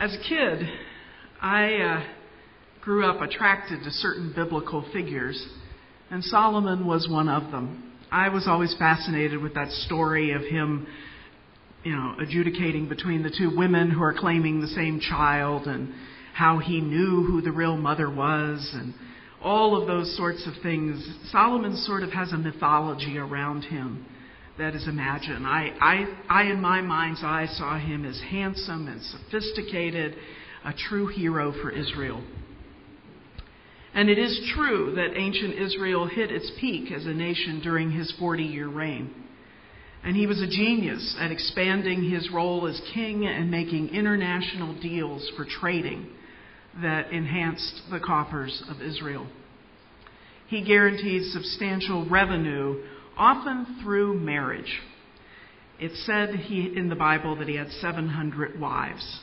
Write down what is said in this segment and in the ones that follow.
As a kid, I grew up attracted to certain biblical figures, and Solomon was one of them. I was always fascinated with that story of him, adjudicating between the two women who are claiming the same child, and how he knew who the real mother was, and all of those sorts of things. Solomon sort of has a mythology around him that is imagined. I, in my mind's eye, saw him as handsome and sophisticated, a true hero for Israel. And it is true that ancient Israel hit its peak as a nation during his 40-year reign. And he was a genius at expanding his role as king and making international deals for trading that enhanced the coffers of Israel. He guaranteed substantial revenue, often through marriage. It said in the Bible that he had 700 wives.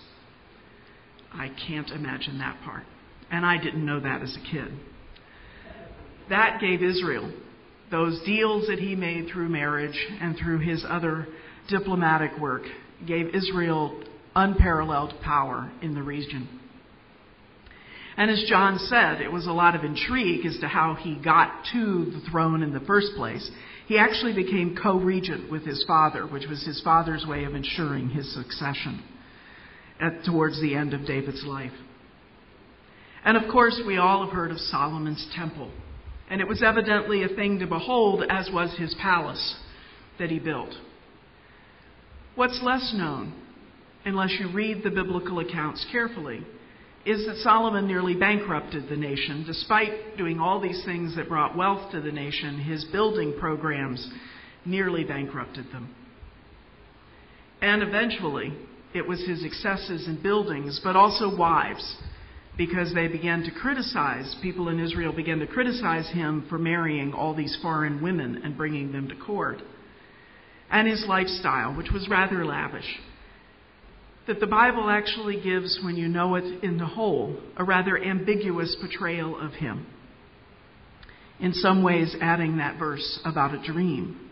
I can't imagine that part. And I didn't know that as a kid. That gave Israel, those deals that he made through marriage and through his other diplomatic work, gave Israel unparalleled power in the region. And as John said, it was a lot of intrigue as to how he got to the throne in the first place. He actually became co-regent with his father, which was his father's way of ensuring his succession towards the end of David's life. And of course, we all have heard of Solomon's temple. And it was evidently a thing to behold, as was his palace that he built. What's less known, unless you read the biblical accounts carefully, is that Solomon nearly bankrupted the nation. Despite doing all these things that brought wealth to the nation, his building programs nearly bankrupted them. And eventually, it was his excesses in buildings, but also wives, because they began to criticize, people in Israel began to criticize him for marrying all these foreign women and bringing them to court. And his lifestyle, which was rather lavish, that the Bible actually gives, when you know it in the whole, a rather ambiguous portrayal of him. In some ways, adding that verse about a dream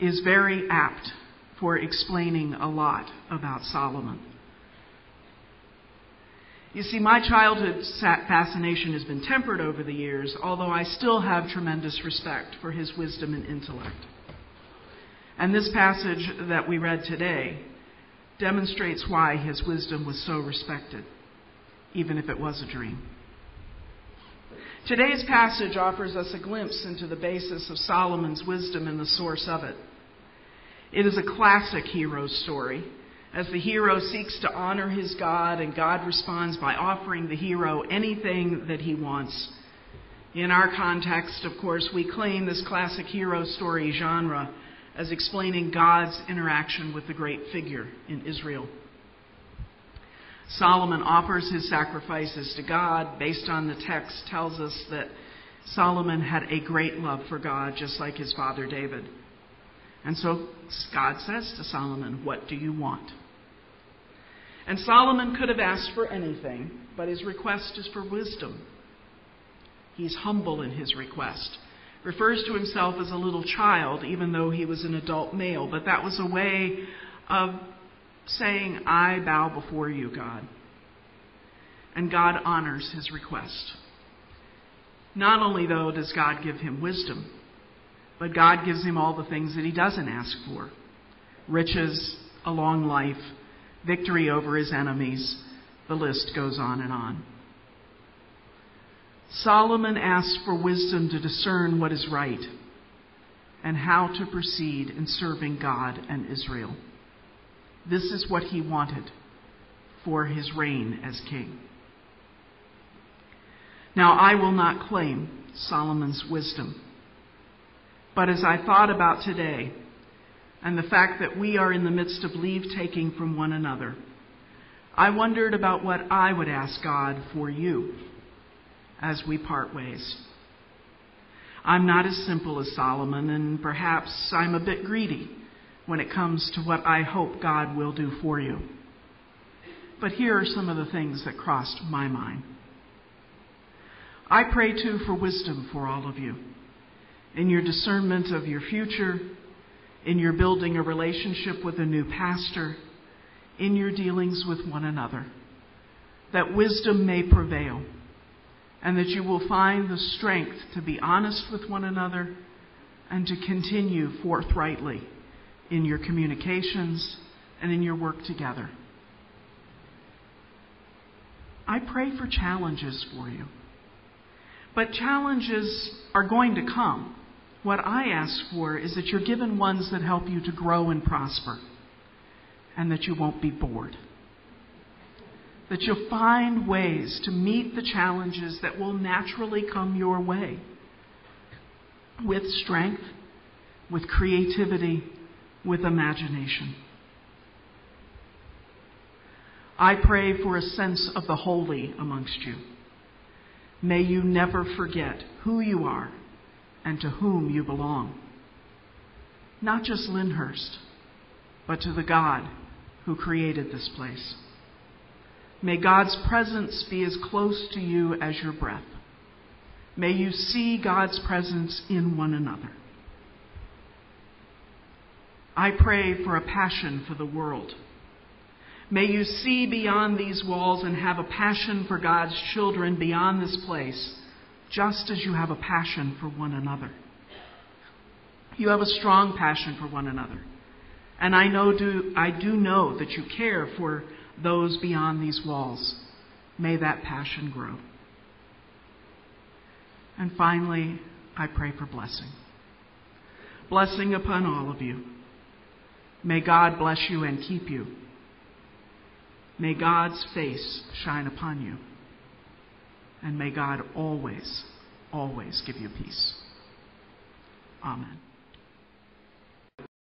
is very apt for explaining a lot about Solomon. You see, my childhood fascination has been tempered over the years, although I still have tremendous respect for his wisdom and intellect. And this passage that we read today demonstrates why his wisdom was so respected, even if it was a dream. Today's passage offers us a glimpse into the basis of Solomon's wisdom and the source of it. It is a classic hero story, as the hero seeks to honor his God, and God responds by offering the hero anything that he wants. In our context, of course, we claim this classic hero story genre as explaining God's interaction with the great figure in Israel. Solomon offers his sacrifices to God. Based on the text, tells us that Solomon had a great love for God, just like his father David. And so God says to Solomon, "What do you want?" And Solomon could have asked for anything, but his request is for wisdom. He's humble in his request. Refers to himself as a little child, even though he was an adult male. But that was a way of saying, "I bow before you, God." And God honors his request. Not only, though, does God give him wisdom, but God gives him all the things that he doesn't ask for. Riches, a long life, victory over his enemies. The list goes on and on. Solomon asked for wisdom to discern what is right and how to proceed in serving God and Israel. This is what he wanted for his reign as king. Now, I will not claim Solomon's wisdom, but as I thought about today and the fact that we are in the midst of leave-taking from one another, I wondered about what I would ask God for you as we part ways. I'm not as simple as Solomon, and perhaps I'm a bit greedy when it comes to what I hope God will do for you. But here are some of the things that crossed my mind. I pray, too, for wisdom for all of you in your discernment of your future, in your building a relationship with a new pastor, in your dealings with one another, that wisdom may prevail, and that you will find the strength to be honest with one another and to continue forthrightly in your communications and in your work together. I pray for challenges for you. But challenges are going to come. What I ask for is that you're given ones that help you to grow and prosper, and that you won't be bored. That you'll find ways to meet the challenges that will naturally come your way with strength, with creativity, with imagination. I pray for a sense of the holy amongst you. May you never forget who you are and to whom you belong. Not just Lynnhurst, but to the God who created this place. May God's presence be as close to you as your breath. May you see God's presence in one another. I pray for a passion for the world. May you see beyond these walls and have a passion for God's children beyond this place, just as you have a passion for one another. You have a strong passion for one another. And I do know that you care for those beyond these walls. May that passion grow. And finally, I pray for blessing. Blessing upon all of you. May God bless you and keep you. May God's face shine upon you. And may God always, always give you peace. Amen.